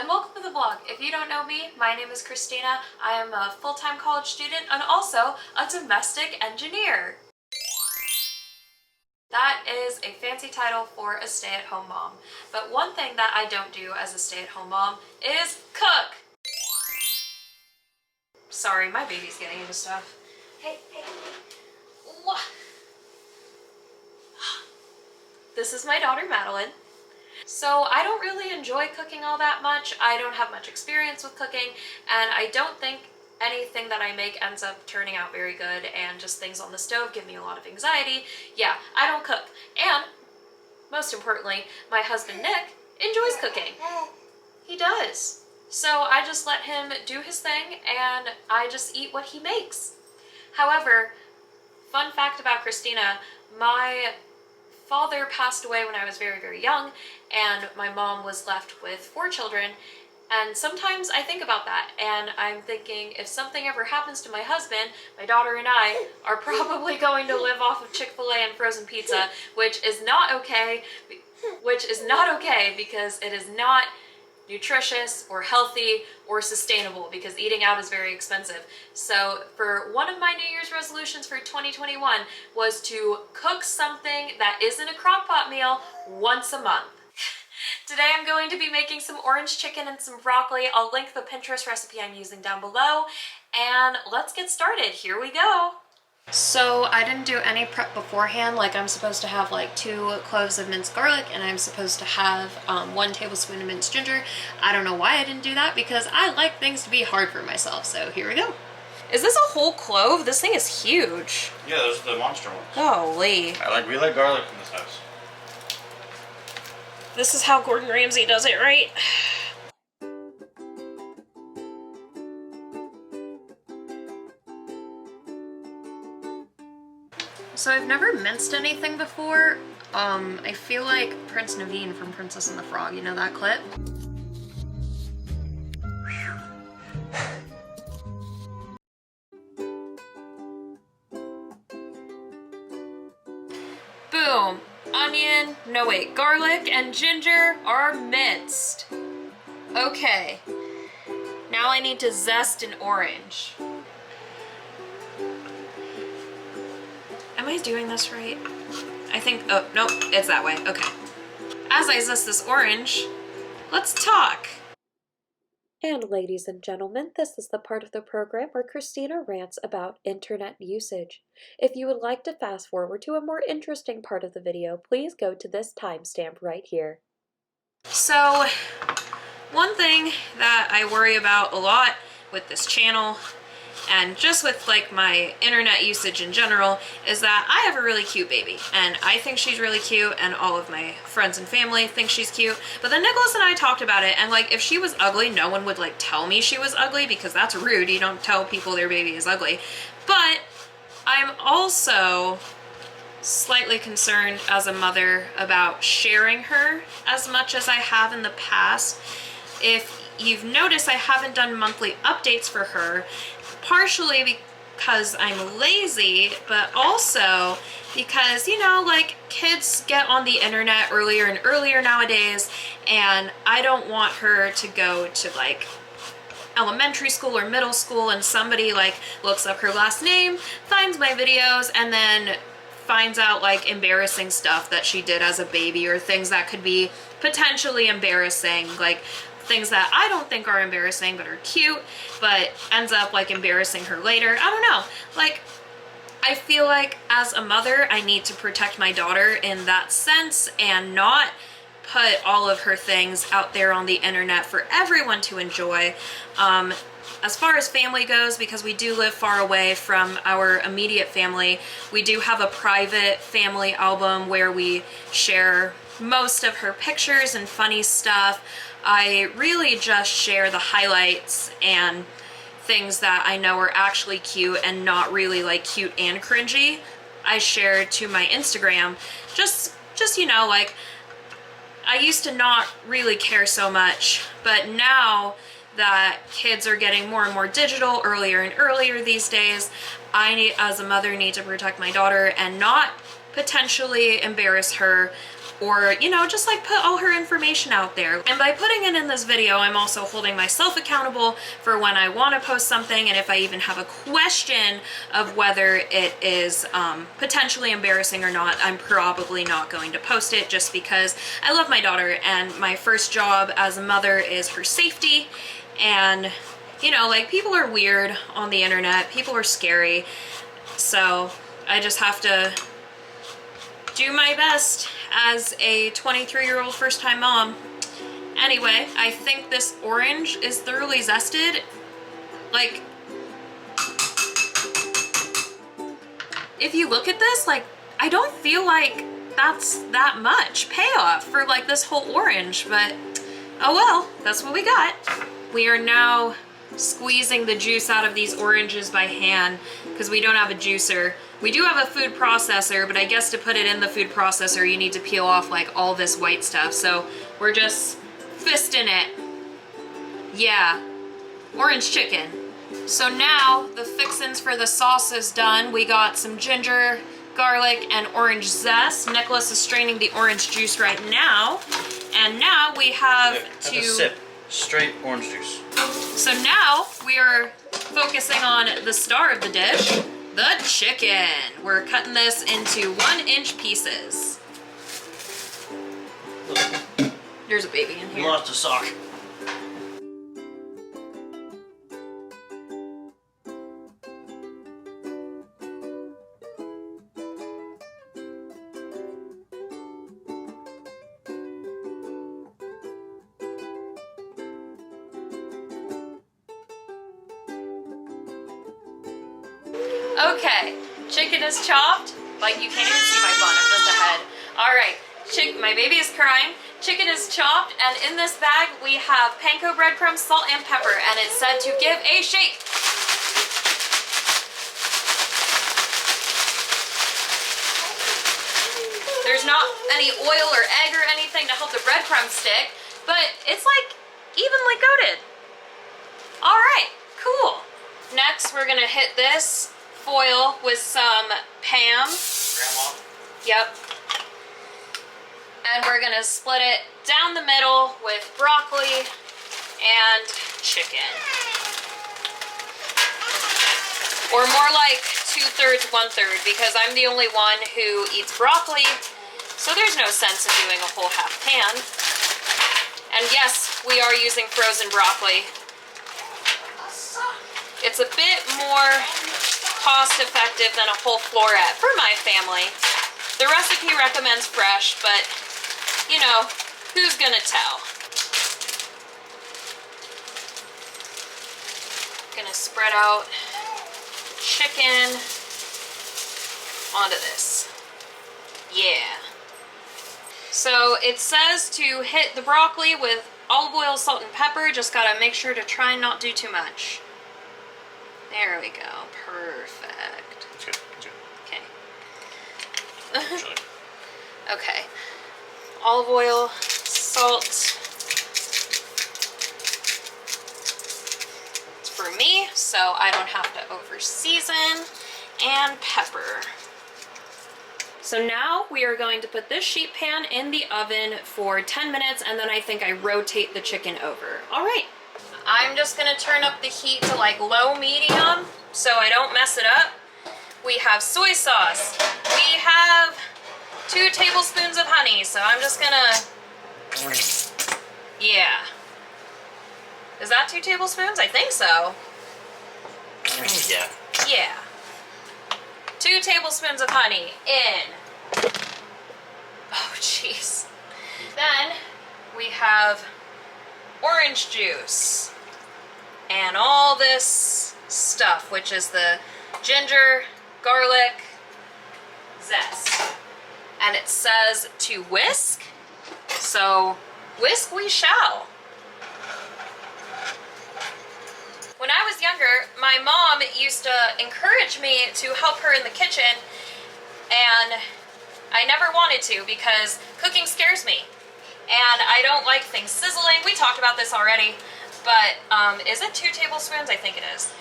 and welcome to the vlog. If you don't know me, my name is Christina. I am a full-time college student and also a domestic engineer. That is a fancy title for a stay-at-home mom. But one thing that I don't do as a stay-at-home mom is cook. Sorry, my baby's getting into stuff. Hey. What? This is my daughter, Madeline. So I don't really enjoy cooking all that much. I don't have much experience with cooking, and I don't think anything that I make ends up turning out very good, and just things on the stove give me a lot of anxiety. Yeah, I don't cook. And most importantly, my husband Nick enjoys cooking. He does. So I just let him do his thing and I just eat what he makes. However, fun fact about Christina, my father passed away when I was very, very young, and my mom was left with 4 children. And sometimes I think about that, and I'm thinking if something ever happens to my husband, my daughter and I are probably going to live off of Chick-fil-A and frozen pizza, which is not okay because it is not nutritious or healthy or sustainable, because eating out is very expensive. So for one of my New Year's resolutions for 2021 was to cook something that isn't a crock pot meal once a month. Today I'm going to be making some orange chicken and some broccoli. I'll link the Pinterest recipe I'm using down below, and let's get started. Here we go. So I didn't do any prep beforehand. Like, I'm supposed to have like 2 cloves of minced garlic, and I'm supposed to have 1 tablespoon of minced ginger. I don't know why I didn't do that, because I like things to be hard for myself. So here we go. Is this a whole clove? This thing is huge. Yeah, those are the monster ones. Holy. We like garlic in this house. This is how Gordon Ramsay does it, right? So I've never minced anything before. I feel like Prince Naveen from Princess and the Frog, you know that clip? Boom. Onion, no wait, garlic and ginger are minced. Okay. Now I need to zest an orange. Am I doing this right? I think, oh, nope, it's that way, okay. As I zest this orange, let's talk. And ladies and gentlemen, this is the part of the program where Christina rants about internet usage. If you would like to fast forward to a more interesting part of the video, please go to this timestamp right here. So, one thing that I worry about a lot with this channel, and just with like my internet usage in general, is that I have a really cute baby, and I think she's really cute, and all of my friends and family think she's cute. But then Nicholas and I talked about it, and like, if she was ugly, no one would like tell me she was ugly, because that's rude. You don't tell people their baby is ugly. But I'm also slightly concerned as a mother about sharing her as much as I have in the past. If you've noticed, I haven't done monthly updates for her, partially because I'm lazy, but also because, you know, like, kids get on the internet earlier and earlier nowadays, and I don't want her to go to like elementary school or middle school and somebody like looks up her last name, finds my videos, and then finds out like embarrassing stuff that she did as a baby, or things that could be potentially embarrassing, like things that I don't think are embarrassing but are cute, but ends up like embarrassing her later. I don't know. Like, I feel like as a mother, I need to protect my daughter in that sense, and not put all of her things out there on the internet for everyone to enjoy. As far as family goes, because we do live far away from our immediate family, we do have a private family album where we share most of her pictures and funny stuff. I really just share the highlights and things that I know are actually cute and not really like cute and cringy. I share to my Instagram. Just you know, like, I used to not really care so much, but now that kids are getting more and more digital earlier and earlier these days, I, as a mother, need to protect my daughter and not potentially embarrass her or, you know, just like put all her information out there. And by putting it in this video, I'm also holding myself accountable for when I want to post something, and if I even have a question of whether it is potentially embarrassing or not, I'm probably not going to post it, just because I love my daughter and my first job as a mother is her safety. And, you know, like, people are weird on the internet, people are scary, so I just have to do my best as a 23-year-old first-time mom. Anyway, I think this orange is thoroughly zested. Like, if you look at this, like, I don't feel like that's that much payoff for like this whole orange, but oh well, that's what we got. We are now squeezing the juice out of these oranges by hand because we don't have a juicer. We do have a food processor, but I guess to put it in the food processor, you need to peel off like all this white stuff. So we're just fisting it. Yeah, orange chicken. So now the fixins for the sauce is done. We got some ginger, garlic, and orange zest. Nicholas is straining the orange juice right now. And now we have a sip. Straight orange juice. So now we are focusing on the star of the dish, the chicken. We're cutting this into 1-inch pieces. There's a baby in here. You lost a sock. Okay, chicken is chopped. Like, you can't even see my bun, I'm just ahead. All right, my baby is crying. Chicken is chopped, and in this bag we have panko breadcrumbs, salt, and pepper, and it said to give a shake. There's not any oil or egg or anything to help the breadcrumbs stick, but it's like evenly coated. All right, cool. Next, we're gonna hit this foil with some Pam. Grandma. Yep. And we're gonna split it down the middle with broccoli and chicken. Or more like 2/3, 1/3, because I'm the only one who eats broccoli, so there's no sense in doing a whole half pan. And yes, we are using frozen broccoli. It's a bit more cost effective than a whole floret for my family. The recipe recommends fresh, but you know, who's gonna tell? Gonna spread out chicken onto this. Yeah. So it says to hit the broccoli with olive oil, salt, and pepper. Just gotta make sure to try and not do too much. There we go. Perfect. That's good. That's good. Okay. Okay. Olive oil, salt. It's for me, so I don't have to over season, and pepper. So now we are going to put this sheet pan in the oven for 10 minutes, and then I think I rotate the chicken over. All right. I'm just gonna turn up the heat to like low medium so I don't mess it up. We have soy sauce. We have 2 tablespoons of honey, so I'm just gonna, yeah. Is that 2 tablespoons? I think so. Yeah. Yeah. 2 tablespoons of honey in. Oh, jeez. Then we have orange juice and all this stuff, which is the ginger, garlic, zest. And it says to whisk, so whisk we shall. When I was younger, my mom used to encourage me to help her in the kitchen, and I never wanted to because cooking scares me. And I don't like things sizzling. We talked about this already, but is it 2 tablespoons? I think it is.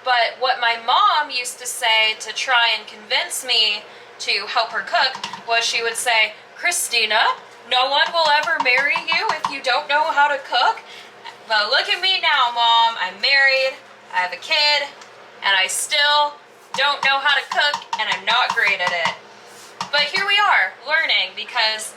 But what my mom used to say to try and convince me to help her cook was she would say, Christina, no one will ever marry you if you don't know how to cook. But look at me now, Mom. I'm married, I have a kid, and I still don't know how to cook, and I'm not great at it. But here we are, learning, because,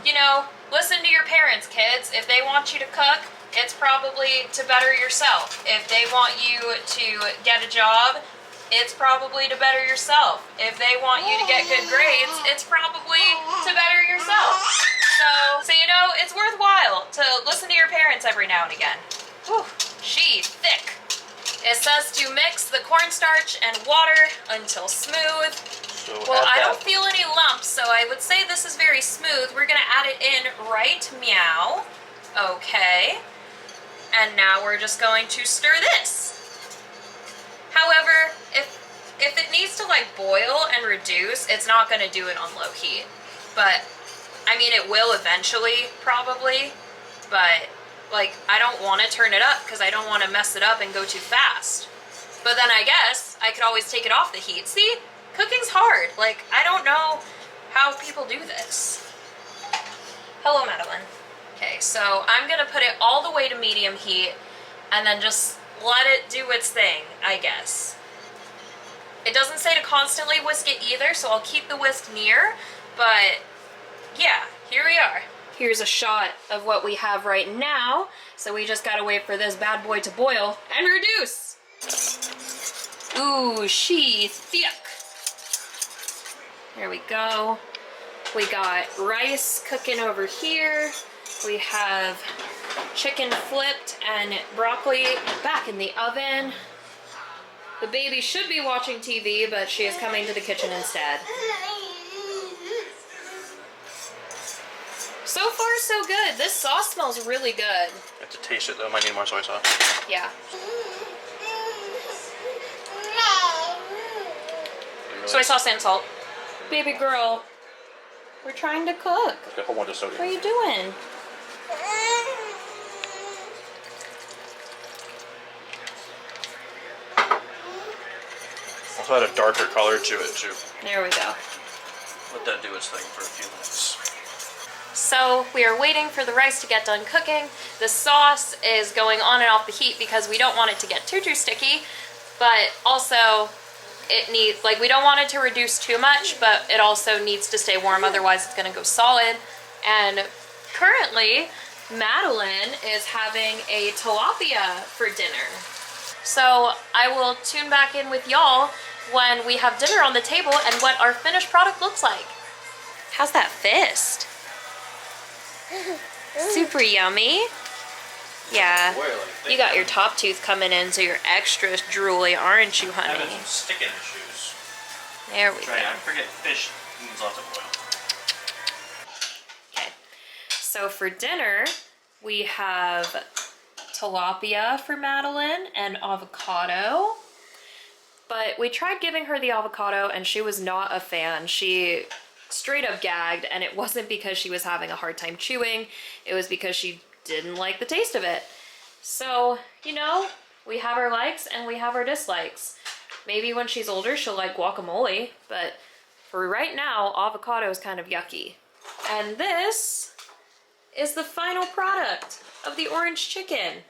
you know, listen to your parents, kids. If they want you to cook, it's probably to better yourself. If they want you to get a job, it's probably to better yourself. If they want you to get good grades, it's probably to better yourself. So you know, it's worthwhile to listen to your parents every now and again. Whew, she's thick. It says to mix the cornstarch and water until smooth. Well, I don't feel any lumps, so I would say this is very smooth. We're gonna add it in right meow. Okay. And now we're just going to stir this. However, if it needs to like boil and reduce, it's not gonna do it on low heat. But, I mean, it will eventually, probably. But, like, I don't want to turn it up because I don't want to mess it up and go too fast. But then I guess I could always take it off the heat. See? Cooking's hard. Like, I don't know how people do this. Hello, Madeline. Okay, so I'm gonna put it all the way to medium heat and then just let it do its thing, I guess. It doesn't say to constantly whisk it either, so I'll keep the whisk near, but yeah, here we are. Here's a shot of what we have right now, so we just gotta wait for this bad boy to boil and reduce. Ooh, she's thick. There we go. We got rice cooking over here. We have chicken flipped and broccoli back in the oven. The baby should be watching TV, but she is coming to the kitchen instead. So far, so good. This sauce smells really good. I have to taste it though. Might need more soy sauce. Yeah. Soy sauce and salt. Baby girl, we're trying to cook. Okay, a whole bunch of sodium. What are you doing? Also add a darker color to it too. There we go. Let that do its thing for a few minutes. So we are waiting for the rice to get done cooking. The sauce is going on and off the heat because we don't want it to get too sticky, but also it needs, like, we don't want it to reduce too much, but it also needs to stay warm, otherwise it's gonna go solid. And currently, Madeline is having a tilapia for dinner. So I will tune back in with y'all when we have dinner on the table and what our finished product looks like. How's that fist? Super yummy. Yeah, you got your top tooth coming in, so you're extra drooly, aren't you, honey? Having some sticking issues. There we go. I forget fish needs lots of oil. Okay, so for dinner, we have tilapia for Madeline and avocado. But we tried giving her the avocado and she was not a fan. She straight up gagged, and it wasn't because she was having a hard time chewing. It was because she didn't like the taste of it. So, you know, we have our likes and we have our dislikes. Maybe when she's older she'll like guacamole, but for right now, avocado is kind of yucky. And this is the final product of the orange chicken.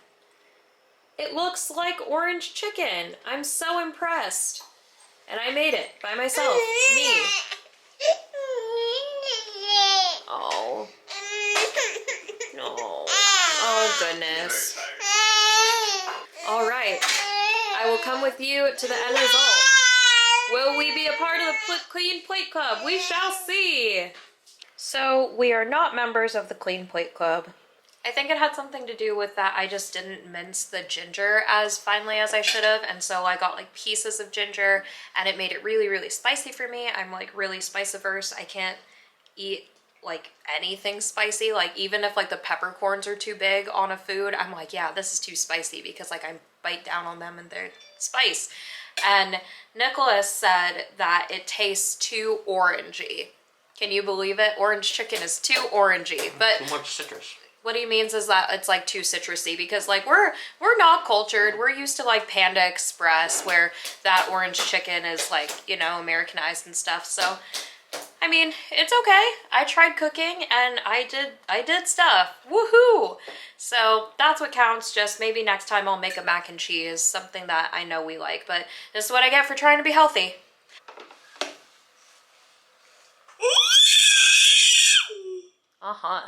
It looks like orange chicken. I'm so impressed. And I made it by myself, me. Oh. No. Oh, goodness. All right. I will come with you to the end result. Will we be a part of the Clean Plate Club? We shall see. So, we are not members of the Clean Plate Club. I think it had something to do with that I just didn't mince the ginger as finely as I should have, and so I got like pieces of ginger and it made it really, really spicy for me. I'm like really spice averse. I can't eat like anything spicy. Like even if like the peppercorns are too big on a food, I'm like, yeah, this is too spicy, because like I bite down on them and they're spice. And Nicholas said that it tastes too orangey. Can you believe it? Orange chicken is too orangey, but too much citrus. what he means is that it's like too citrusy, because like we're not cultured. We're used to like Panda Express, where that orange chicken is like, you know, Americanized and stuff. So I I mean, it's okay. I tried cooking and I did stuff. Woohoo! So that's what counts. Just maybe next time I'll make a mac and cheese, something that I know we like, but this is what I get for trying to be healthy. Uh-huh.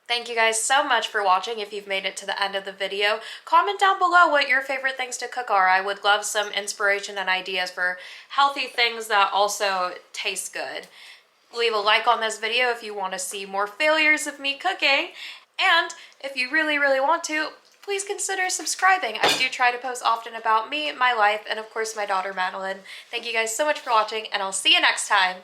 Thank you guys so much for watching. If you've made it to the end of the video, comment down below what your favorite things to cook are. I would love some inspiration and ideas for healthy things that also taste good. Leave a like on this video if you want to see more failures of me cooking. And if you really, really want to, please consider subscribing. I do try to post often about me, my life, and of course my daughter Madeline. Thank you guys so much for watching, and I'll see you next time.